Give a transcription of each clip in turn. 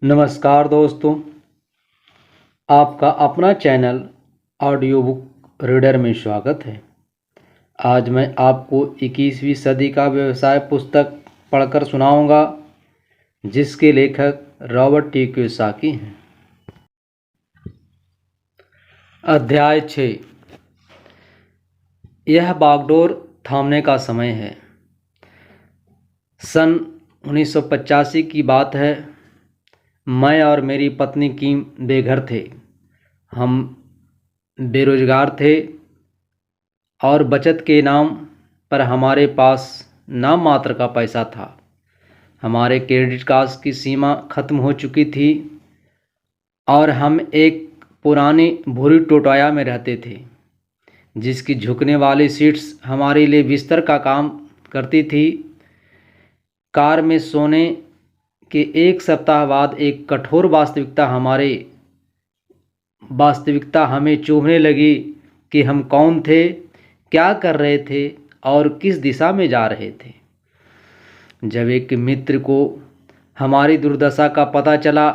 नमस्कार दोस्तों, आपका अपना चैनल ऑडियो बुक रीडर में स्वागत है। आज मैं आपको 21वीं सदी का व्यवसाय पुस्तक पढ़कर सुनाऊंगा, जिसके लेखक रॉबर्ट टी कियोसाकी हैं। अध्याय 6। यह बागडोर थामने का समय है। सन 1985 की बात है। मैं और मेरी पत्नी किम बेघर थे। हम बेरोजगार थे और बचत के नाम पर हमारे पास नाम मात्र का पैसा था। हमारे क्रेडिट कार्ड की सीमा ख़त्म हो चुकी थी और हम एक पुरानी भूरी टोटोया में रहते थे, जिसकी झुकने वाली सीट्स हमारे लिए बिस्तर का काम करती थी। कार में सोने के एक सप्ताह बाद एक कठोर वास्तविकता हमें चूभने लगी कि हम कौन थे, क्या कर रहे थे और किस दिशा में जा रहे थे। जब एक मित्र को हमारी दुर्दशा का पता चला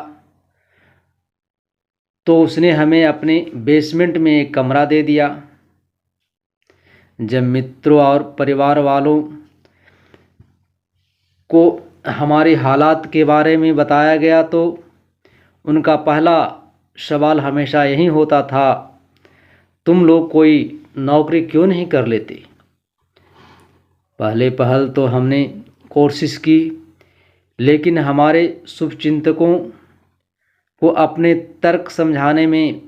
तो उसने हमें अपने बेसमेंट में एक कमरा दे दिया। जब मित्रों और परिवार वालों को हमारे हालात के बारे में बताया गया तो उनका पहला सवाल हमेशा यही होता था, तुम लोग कोई नौकरी क्यों नहीं कर लेते। पहल तो हमने कोशिश की, लेकिन हमारे शुभचिंतकों को अपने तर्क समझाने में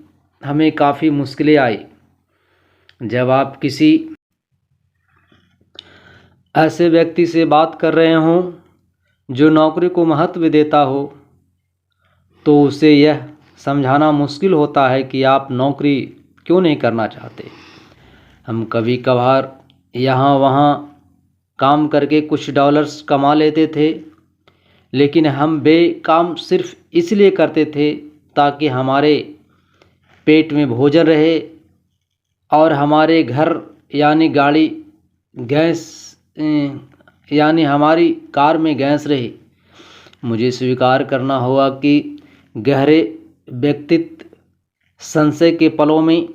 हमें काफ़ी मुश्किलें आई। जब आप किसी ऐसे व्यक्ति से बात कर रहे हों जो नौकरी को महत्व देता हो, तो उसे यह समझाना मुश्किल होता है कि आप नौकरी क्यों नहीं करना चाहते। हम कभी कभार यहाँ वहाँ काम करके कुछ डॉलर्स कमा लेते थे, लेकिन हम बेकाम सिर्फ इसलिए करते थे ताकि हमारे पेट में भोजन रहे और हमारे घर यानी हमारी कार में गैस रहे। मुझे स्वीकार करना होगा कि गहरे व्यक्तित्व संशय के पलों में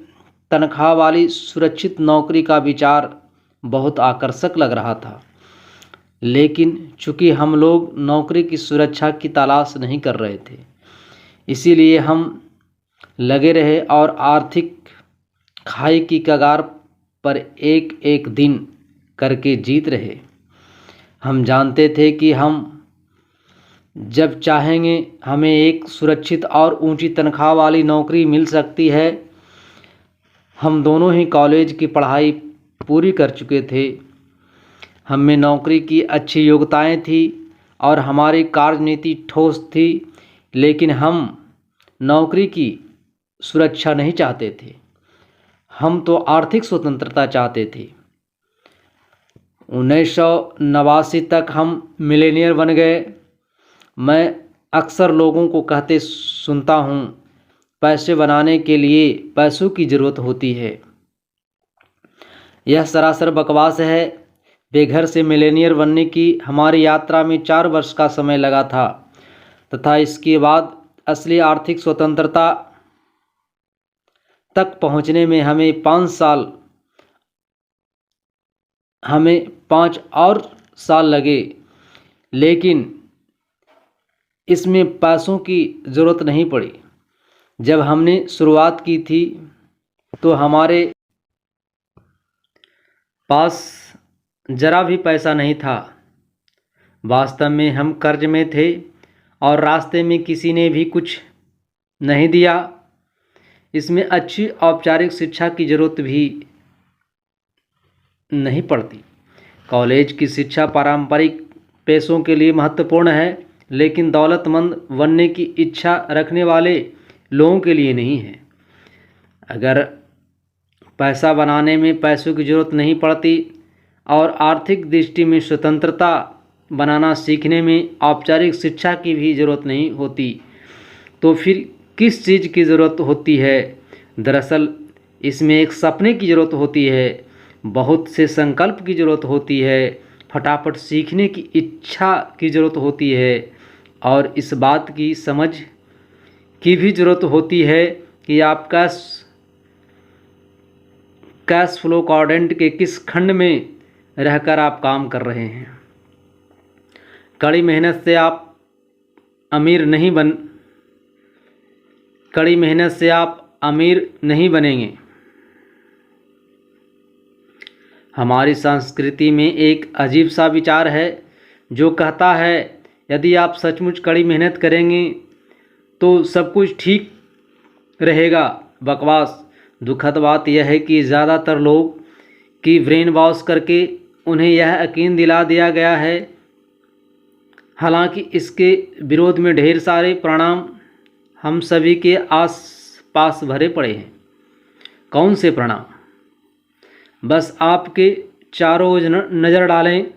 तनख्वाह वाली सुरक्षित नौकरी का विचार बहुत आकर्षक लग रहा था। लेकिन चूंकि हम लोग नौकरी की सुरक्षा की तलाश नहीं कर रहे थे, इसीलिए हम लगे रहे और आर्थिक खाई की कगार पर एक एक दिन करके जीत रहे। हम जानते थे कि हम जब चाहेंगे हमें एक सुरक्षित और ऊंची तनख्वाह वाली नौकरी मिल सकती है। हम दोनों ही कॉलेज की पढ़ाई पूरी कर चुके थे। हम में नौकरी की अच्छी योग्यताएं थी और हमारी कार्यनीति ठोस थी, लेकिन हम नौकरी की सुरक्षा नहीं चाहते थे। हम तो आर्थिक स्वतंत्रता चाहते थे। 1989 तक हम मिलेनियर बन गए। मैं अक्सर लोगों को कहते सुनता हूँ, पैसे बनाने के लिए पैसों की ज़रूरत होती है। यह सरासर बकवास है। बेघर से मिलेनियर बनने की हमारी यात्रा में 4 वर्ष का समय लगा था, तथा इसके बाद असली आर्थिक स्वतंत्रता तक पहुँचने में हमें 5 और साल लगे। लेकिन इसमें पैसों की ज़रूरत नहीं पड़ी। जब हमने शुरुआत की थी तो हमारे पास ज़रा भी पैसा नहीं था। वास्तव में हम कर्ज में थे और रास्ते में किसी ने भी कुछ नहीं दिया। इसमें अच्छी औपचारिक शिक्षा की ज़रूरत भी नहीं पड़ती। कॉलेज की शिक्षा पारंपरिक पेशों के लिए महत्वपूर्ण है, लेकिन दौलतमंद बनने की इच्छा रखने वाले लोगों के लिए नहीं है। अगर पैसा बनाने में पैसों की ज़रूरत नहीं पड़ती और आर्थिक दृष्टि में स्वतंत्रता बनाना सीखने में औपचारिक शिक्षा की भी ज़रूरत नहीं होती, तो फिर किस चीज़ की ज़रूरत होती है। दरअसल इसमें एक सपने की ज़रूरत होती है, बहुत से संकल्प की ज़रूरत होती है, फटाफट सीखने की इच्छा की ज़रूरत होती है और इस बात की समझ की भी ज़रूरत होती है कि आप कैश फ्लो क्वाड्रेंट के किस खंड में रहकर आप काम कर रहे हैं। कड़ी मेहनत से आप अमीर नहीं बनेंगे। हमारी संस्कृति में एक अजीब सा विचार है जो कहता है यदि आप सचमुच कड़ी मेहनत करेंगे तो सब कुछ ठीक रहेगा। बकवास। दुखद बात यह है कि ज़्यादातर लोग की ब्रेन वॉश करके उन्हें यह यकीन दिला दिया गया है, हालांकि इसके विरोध में ढेर सारे परिणाम हम सभी के आस पास भरे पड़े हैं। कौन से परिणाम? बस आपके चारों ओर नज़र डालें।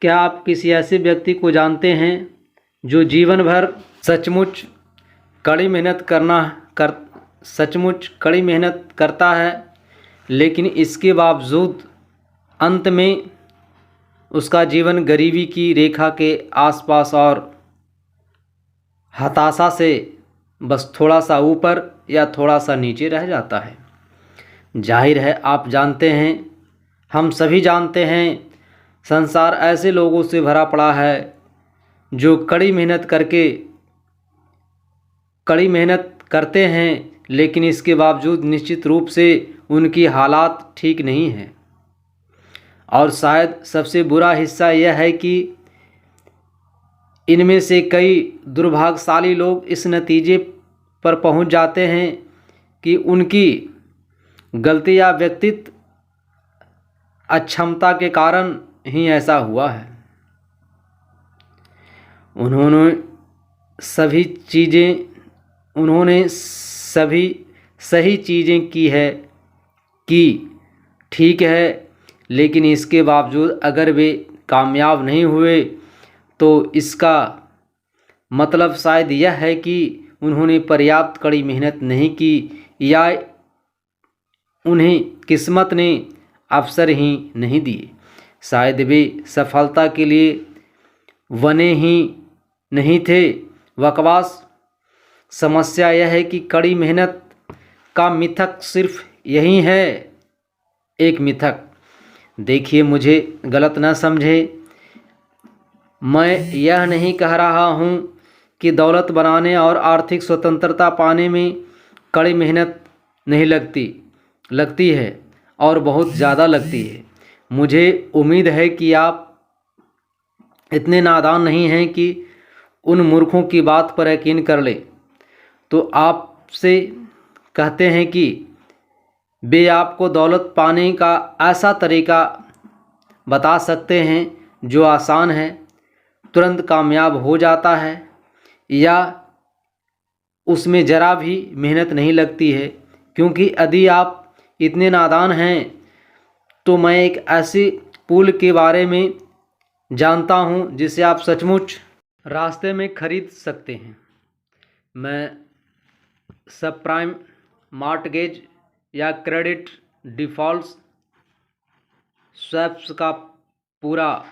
क्या आप किसी ऐसे व्यक्ति को जानते हैं जो जीवन भर सचमुच कड़ी मेहनत करता है, लेकिन इसके बावजूद अंत में उसका जीवन गरीबी की रेखा के आसपास और हताशा से बस थोड़ा सा ऊपर या थोड़ा सा नीचे रह जाता है? जाहिर है आप जानते हैं, हम सभी जानते हैं, संसार ऐसे लोगों से भरा पड़ा है जो कड़ी मेहनत करते हैं, लेकिन इसके बावजूद निश्चित रूप से उनकी हालात ठीक नहीं है। और शायद सबसे बुरा हिस्सा यह है कि इनमें से कई दुर्भाग्यशाली लोग इस नतीजे पर पहुंच जाते हैं कि उनकी गलती या व्यक्तित्व अक्षमता के कारण ही ऐसा हुआ है। उन्होंने सही चीज़ें की है कि ठीक है, लेकिन इसके बावजूद अगर वे कामयाब नहीं हुए तो इसका मतलब शायद यह है कि उन्होंने पर्याप्त कड़ी मेहनत नहीं की या उन्हें किस्मत ने अवसर ही नहीं दिए। शायद वे सफलता के लिए बने ही नहीं थे। बकवास। समस्या यह है कि कड़ी मेहनत का मिथक सिर्फ यही है, एक मिथक। देखिए, मुझे गलत न समझे, मैं यह नहीं कह रहा हूँ कि दौलत बनाने और आर्थिक स्वतंत्रता पाने में कड़ी मेहनत नहीं लगती है और बहुत ज़्यादा लगती है। मुझे उम्मीद है कि आप इतने नादान नहीं हैं कि उन मूर्खों की बात पर यकीन कर लें तो आपसे कहते हैं कि वे आपको दौलत पाने का ऐसा तरीका बता सकते हैं जो आसान है, तुरंत कामयाब हो जाता है या उसमें ज़रा भी मेहनत नहीं लगती है। क्योंकि यदि आप इतने नादान हैं तो मैं एक ऐसी पुल के बारे में जानता हूं जिसे आप सचमुच रास्ते में खरीद सकते हैं। मैं सब प्राइम मॉर्टगेज या क्रेडिट डिफ़ॉल्ट स्वैप्स का पूरा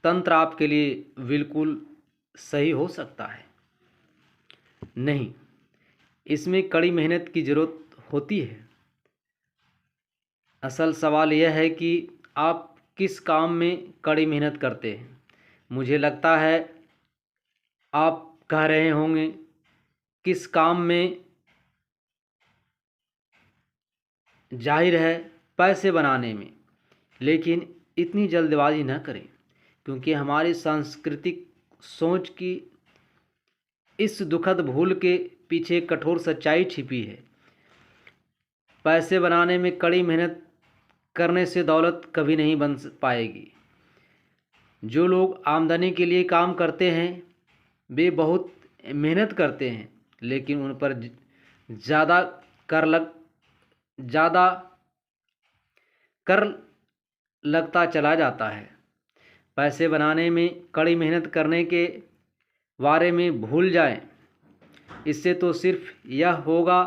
तंत्र आपके लिए बिल्कुल सही हो सकता है। नहीं, इसमें कड़ी मेहनत की ज़रूरत होती है। असल सवाल यह है कि आप किस काम में कड़ी मेहनत करते हैं। मुझे लगता है आप कह रहे होंगे किस काम में। जाहिर है पैसे बनाने में, लेकिन इतनी जल्दबाजी न करें क्योंकि हमारी सांस्कृतिक सोच की इस दुखद भूल के पीछे कठोर सच्चाई छिपी है। पैसे बनाने में कड़ी मेहनत करने से दौलत कभी नहीं बन पाएगी। जो लोग आमदनी के लिए काम करते हैं वे बहुत मेहनत करते हैं, लेकिन उन पर ज़्यादा कर लगता चला जाता है। पैसे बनाने में कड़ी मेहनत करने के बारे में भूल जाएं। इससे तो सिर्फ यह होगा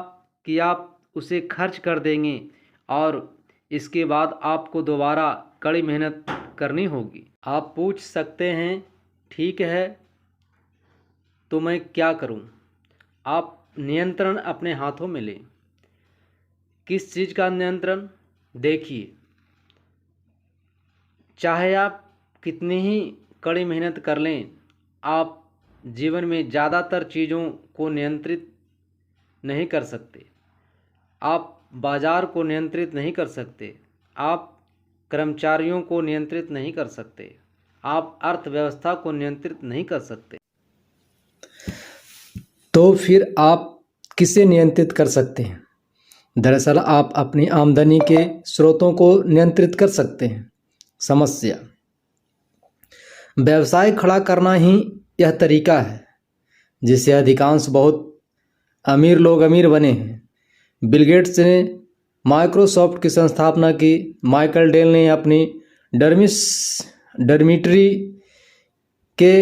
कि आप उसे खर्च कर देंगे और इसके बाद आपको दोबारा कड़ी मेहनत करनी होगी। आप पूछ सकते हैं, ठीक है, तो मैं क्या करूं? आप नियंत्रण अपने हाथों में लें। किस चीज़ का नियंत्रण? देखिए, चाहे आप कितनी ही कड़ी मेहनत कर लें, आप जीवन में ज़्यादातर चीज़ों को नियंत्रित नहीं कर सकते। आप बाजार को नियंत्रित नहीं कर सकते, आप कर्मचारियों को नियंत्रित नहीं कर सकते, आप अर्थव्यवस्था को नियंत्रित नहीं कर सकते। तो फिर आप किसे नियंत्रित कर सकते हैं? दरअसल आप अपनी आमदनी के स्रोतों को नियंत्रित कर सकते हैं। समस्या, व्यवसाय खड़ा करना ही यह तरीका है जिससे अधिकांश बहुत अमीर लोग अमीर बने हैं। बिल गेट्स ने माइक्रोसॉफ्ट की संस्थापना की, माइकल डेल ने अपनी डर्मिटरी के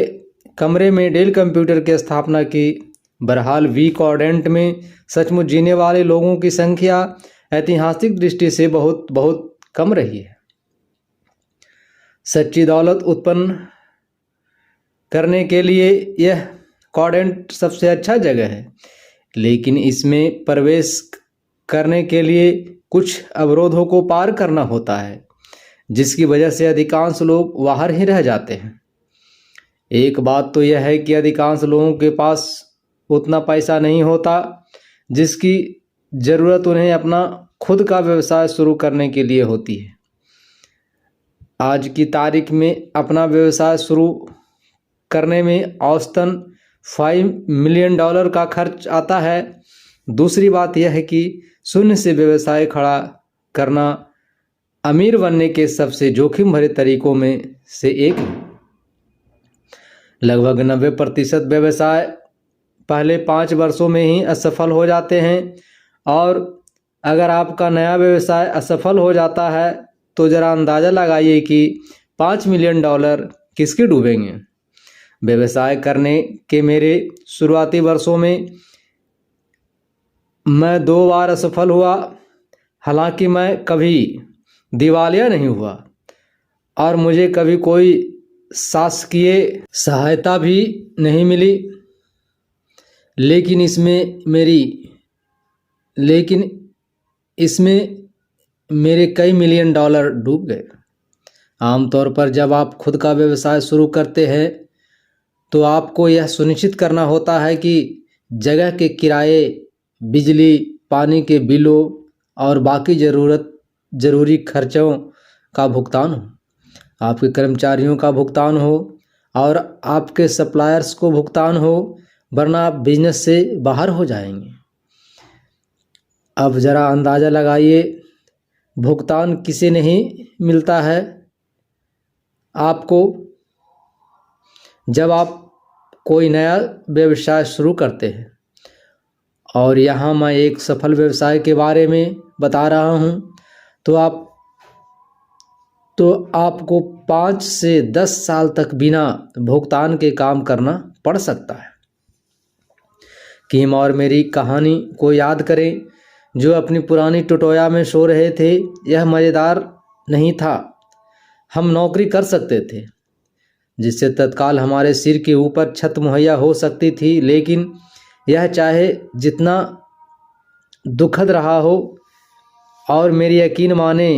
कमरे में डेल कंप्यूटर की स्थापना की। बहरहाल वी क्वाड्रेंट में सचमुच जीने वाले लोगों की संख्या ऐतिहासिक दृष्टि से बहुत बहुत कम रही है। सच्ची दौलत उत्पन्न करने के लिए यह क्वाड्रेंट सबसे अच्छा जगह है, लेकिन इसमें प्रवेश करने के लिए कुछ अवरोधों को पार करना होता है, जिसकी वजह से अधिकांश लोग बाहर ही रह जाते हैं। एक बात तो यह है कि अधिकांश लोगों के पास उतना पैसा नहीं होता जिसकी ज़रूरत उन्हें अपना खुद का व्यवसाय शुरू करने के लिए होती है। आज की तारीख में अपना व्यवसाय शुरू करने में औसतन $5 मिलियन का खर्च आता है। दूसरी बात यह है कि शून्य से व्यवसाय खड़ा करना अमीर बनने के सबसे जोखिम भरे तरीकों में से एक है। लगभग 90% व्यवसाय पहले 5 वर्षों में ही असफल हो जाते हैं, और अगर आपका नया व्यवसाय असफल हो जाता है तो ज़रा अंदाज़ा लगाइए कि $5 मिलियन किसके डूबेंगे। व्यवसाय करने के मेरे शुरुआती वर्षों में मैं 2 बार असफल हुआ। हालांकि मैं कभी दिवालिया नहीं हुआ और मुझे कभी कोई शासकीय सहायता भी नहीं मिली, लेकिन इसमें मेरे कई मिलियन डॉलर डूब गए। आमतौर पर जब आप खुद का व्यवसाय शुरू करते हैं तो आपको यह सुनिश्चित करना होता है कि जगह के किराए, बिजली, पानी के बिलों और बाकी ज़रूरी खर्चों का भुगतान हो, आपके कर्मचारियों का भुगतान हो और आपके सप्लायर्स को भुगतान हो, वरना आप बिजनेस से बाहर हो जाएंगे। अब ज़रा अंदाज़ा लगाइए, भुगतान किसे नहीं मिलता है आपको जब आप कोई नया व्यवसाय शुरू करते हैं। और यहाँ मैं एक सफल व्यवसाय के बारे में बता रहा हूँ, तो आपको 5 से 10 साल तक बिना भुगतान के काम करना पड़ सकता है। किम और मेरी कहानी को याद करें, जो अपनी पुरानी टुटोया में सो रहे थे। यह मज़ेदार नहीं था। हम नौकरी कर सकते थे जिससे तत्काल हमारे सिर के ऊपर छत मुहैया हो सकती थी, लेकिन यह चाहे जितना दुखद रहा हो, और मेरी यकीन माने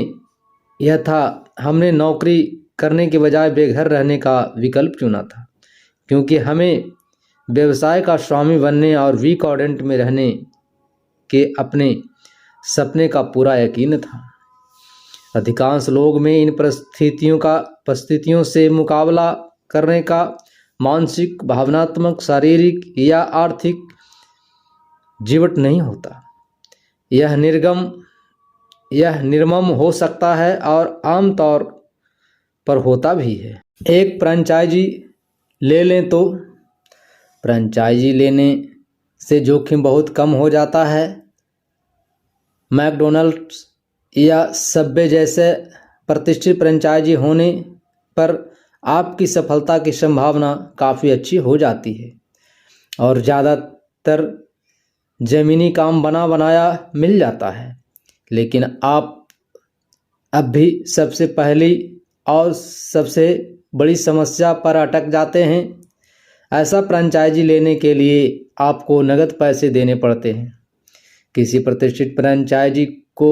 यह था, हमने नौकरी करने के बजाय बेघर रहने का विकल्प चुना था, क्योंकि हमें व्यवसाय का स्वामी बनने और वी क्वाड्रेंट में रहने के अपने सपने का पूरा यकीन था। अधिकांश लोग में इन परिस्थितियों से मुकाबला करने का मानसिक, भावनात्मक, शारीरिक या आर्थिक जीवट नहीं होता। यह निर्मम हो सकता है और आमतौर पर होता भी है। एक फ्रेंचाइजी ले लें तो फ्रेंचाइजी लेने से जोखिम बहुत कम हो जाता है। मैकडॉनल्ड्स या सबवे जैसे प्रतिष्ठित फ्रेंचाइजी होने पर आपकी सफलता की संभावना काफ़ी अच्छी हो जाती है और ज़्यादातर ज़मीनी काम बना बनाया मिल जाता है। लेकिन आप अब भी सबसे पहली और सबसे बड़ी समस्या पर अटक जाते हैं। ऐसा फ्रेंचाइजी लेने के लिए आपको नगद पैसे देने पड़ते हैं। किसी प्रतिष्ठित फ्रेंचाइजी को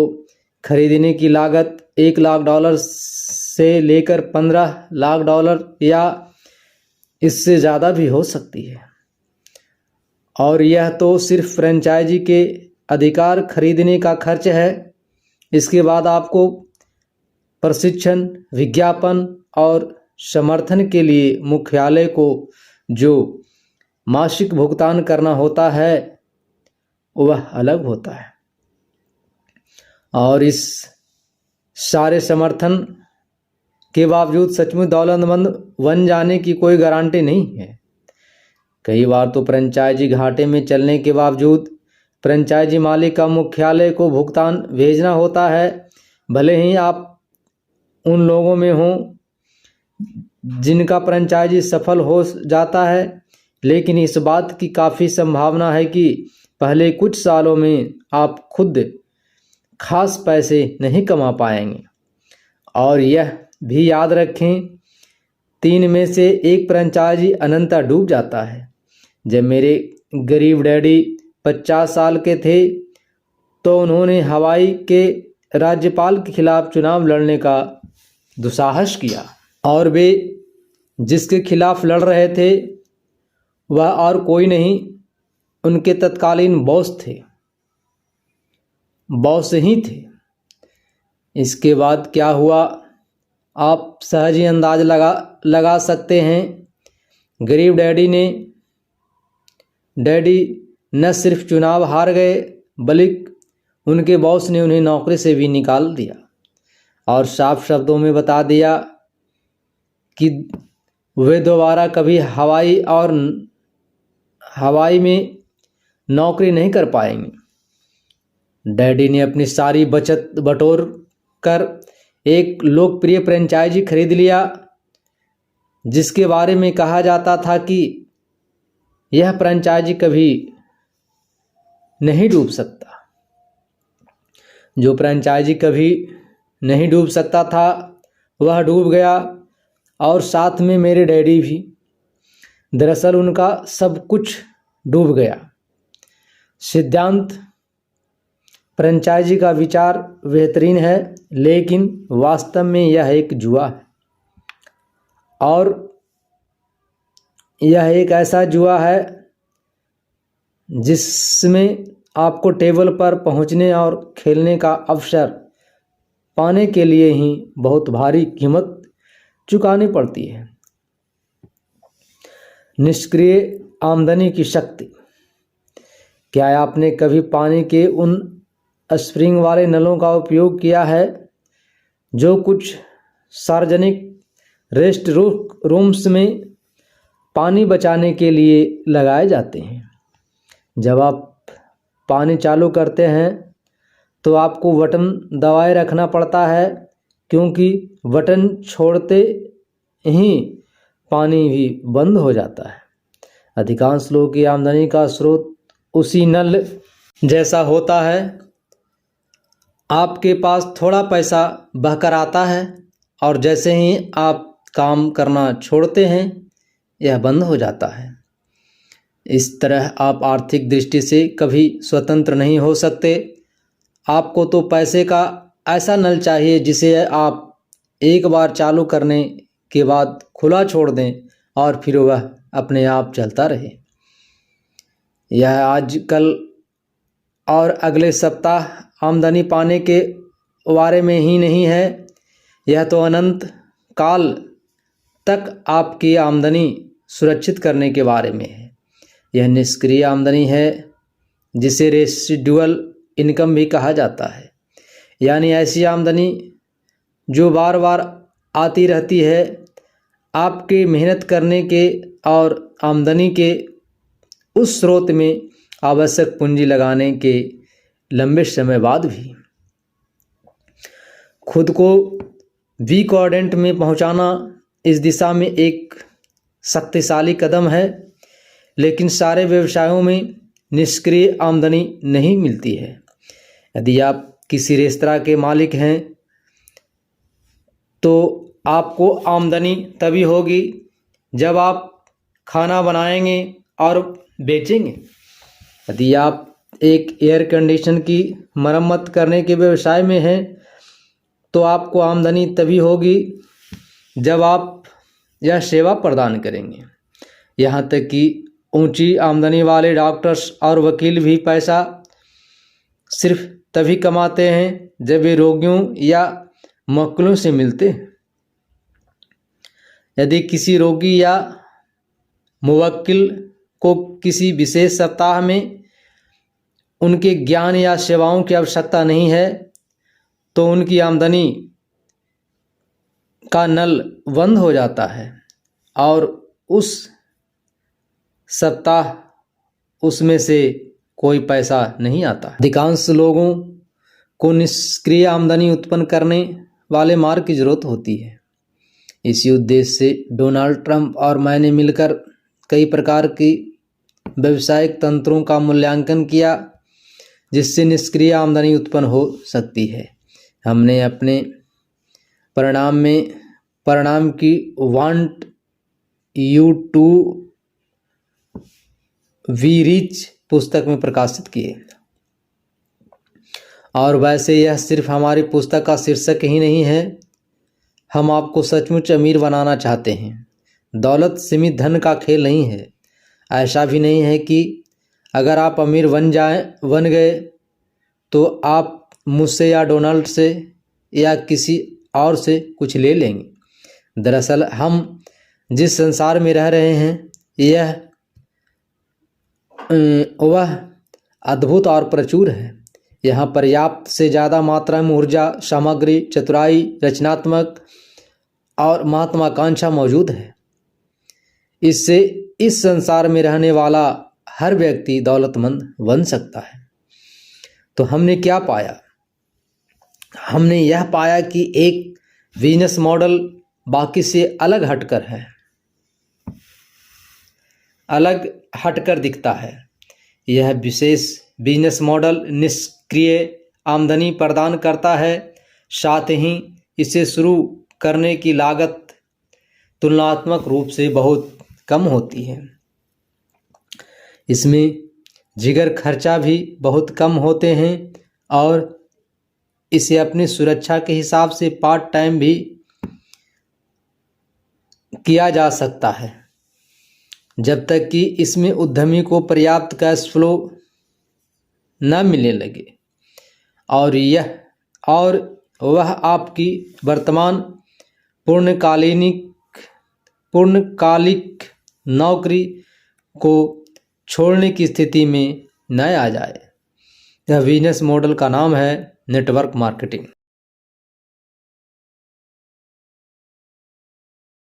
खरीदने की लागत $1 लाख से लेकर $15 लाख या इससे ज़्यादा भी हो सकती है। और यह तो सिर्फ फ्रेंचाइजी के अधिकार खरीदने का खर्च है। इसके बाद आपको प्रशिक्षण, विज्ञापन और समर्थन के लिए मुख्यालय को जो मासिक भुगतान करना होता है वह अलग होता है। और इस सारे समर्थन के बावजूद सचमुच दौलतमंद बन जाने की कोई गारंटी नहीं है। कई बार तो फ्रेंचाइजी घाटे में चलने के बावजूद फ्रेंचाइजी मालिक का मुख्यालय को भुगतान भेजना होता है, भले ही आप उन लोगों में हों जिनका फ्रेंचाइजी सफल हो जाता है, लेकिन इस बात की काफ़ी संभावना है कि पहले कुछ सालों में आप खुद खास पैसे नहीं कमा पाएंगे। और यह भी याद रखें, 3 में से 1 फ्रेंचाइजी अनंता डूब जाता है। जब मेरे गरीब डैडी 50 साल के थे तो उन्होंने हवाई के राज्यपाल के खिलाफ चुनाव लड़ने का दुस्साहस किया, और वे जिसके खिलाफ लड़ रहे थे वह और कोई नहीं, उनके तत्कालीन बॉस ही थे। इसके बाद क्या हुआ आप सहज ही अंदाज लगा सकते हैं। गरीब डैडी न सिर्फ चुनाव हार गए बल्कि उनके बॉस ने उन्हें नौकरी से भी निकाल दिया और साफ शब्दों में बता दिया कि वे दोबारा कभी हवाई में नौकरी नहीं कर पाएंगे। डैडी ने अपनी सारी बचत बटोर कर एक लोकप्रिय फ्रेंचाइजी खरीद लिया जिसके बारे में कहा जाता था कि यह फ्रेंचाइजी कभी नहीं डूब सकता। जो फ्रेंचाइजी कभी नहीं डूब सकता था वह डूब गया, और साथ में मेरे डैडी भी। दरअसल उनका सब कुछ डूब गया। सिद्धांत फ्रेंचाइजी का विचार बेहतरीन है, लेकिन वास्तव में यह एक जुआ है। और यह एक ऐसा जुआ है जिसमें आपको टेबल पर पहुंचने और खेलने का अवसर पाने के लिए ही बहुत भारी कीमत चुकानी पड़ती है। निष्क्रिय आमदनी की शक्ति। क्या आपने कभी पानी के उन स्प्रिंग वाले नलों का उपयोग किया है जो कुछ सार्वजनिक रेस्ट रूम्स में पानी बचाने के लिए लगाए जाते हैं? जब आप पानी चालू करते हैं तो आपको बटन दबाए रखना पड़ता है, क्योंकि बटन छोड़ते ही पानी भी बंद हो जाता है। अधिकांश लोगों की आमदनी का स्रोत उसी नल जैसा होता है। आपके पास थोड़ा पैसा बहकर आता है और जैसे ही आप काम करना छोड़ते हैं यह बंद हो जाता है। इस तरह आप आर्थिक दृष्टि से कभी स्वतंत्र नहीं हो सकते। आपको तो पैसे का ऐसा नल चाहिए जिसे आप एक बार चालू करने के बाद खुला छोड़ दें और फिर वह अपने आप चलता रहे। यह आज कल और अगले सप्ताह आमदनी पाने के बारे में ही नहीं है, यह तो अनंत काल तक आपकी आमदनी सुरक्षित करने के बारे में है। यह निष्क्रिय आमदनी है जिसे रेसिडुअल इनकम भी कहा जाता है, यानी ऐसी आमदनी जो बार बार आती रहती है। आपके मेहनत करने के और आमदनी के उस स्रोत में आवश्यक पूंजी लगाने के लंबे समय बाद भी। खुद को वी क्वाड्रेंट में पहुंचाना इस दिशा में एक शक्तिशाली कदम है, लेकिन सारे व्यवसायों में निष्क्रिय आमदनी नहीं मिलती है। यदि आप किसी रेस्तरां के मालिक हैं तो आपको आमदनी तभी होगी जब आप खाना बनाएंगे और बेचेंगे। यदि आप एक एयर कंडीशन की मरम्मत करने के व्यवसाय में हैं तो आपको आमदनी तभी होगी जब आप यह सेवा प्रदान करेंगे। यहाँ तक कि ऊंची आमदनी वाले डॉक्टर्स और वकील भी पैसा सिर्फ तभी कमाते हैं जब वे रोगियों या मक्खलों से मिलते हैं। यदि किसी रोगी या मुवक्किल को किसी विशेष सप्ताह में उनके ज्ञान या सेवाओं की आवश्यकता नहीं है तो उनकी आमदनी का नल बंद हो जाता है और उस सप्ताह उसमें से कोई पैसा नहीं आता। अधिकांश लोगों को निष्क्रिय आमदनी उत्पन्न करने वाले मार्ग की जरूरत होती है। इसी उद्देश्य से डोनाल्ड ट्रंप और मैंने मिलकर कई प्रकार की व्यावसायिक तंत्रों का मूल्यांकन किया जिससे निष्क्रिय आमदनी उत्पन्न हो सकती है। हमने अपने परिणाम की want you to we reach पुस्तक में प्रकाशित किए। और वैसे यह सिर्फ हमारी पुस्तक का शीर्षक ही नहीं है, हम आपको सचमुच अमीर बनाना चाहते हैं। दौलत सीमित धन का खेल नहीं है। ऐसा भी नहीं है कि अगर आप अमीर बन गए तो आप मुझसे या डोनाल्ड से या किसी और से कुछ ले लेंगे। दरअसल हम जिस संसार में रह रहे हैं वह अद्भुत और प्रचुर है। यहाँ पर्याप्त से ज़्यादा मात्रा में ऊर्जा, सामग्री, चतुराई, रचनात्मक और महत्वाकांक्षा मौजूद है। इससे इस संसार में रहने वाला हर व्यक्ति दौलतमंद बन सकता है। तो हमने क्या पाया? हमने यह पाया कि एक बिजनेस मॉडल बाकी से अलग हटकर दिखता है। यह विशेष बिजनेस मॉडल निष्क्रिय आमदनी प्रदान करता है, साथ ही इसे शुरू करने की लागत तुलनात्मक रूप से बहुत कम होती है। इसमें जिगर खर्चा भी बहुत कम होते हैं और इसे अपनी सुरक्षा के हिसाब से पार्ट टाइम भी किया जा सकता है, जब तक कि इसमें उद्यमी को पर्याप्त कैश फ्लो न मिलने लगे और वह आपकी वर्तमान पूर्णकालिक नौकरी को छोड़ने की स्थिति में न आ जाए। यह बिजनेस मॉडल का नाम है नेटवर्क मार्केटिंग।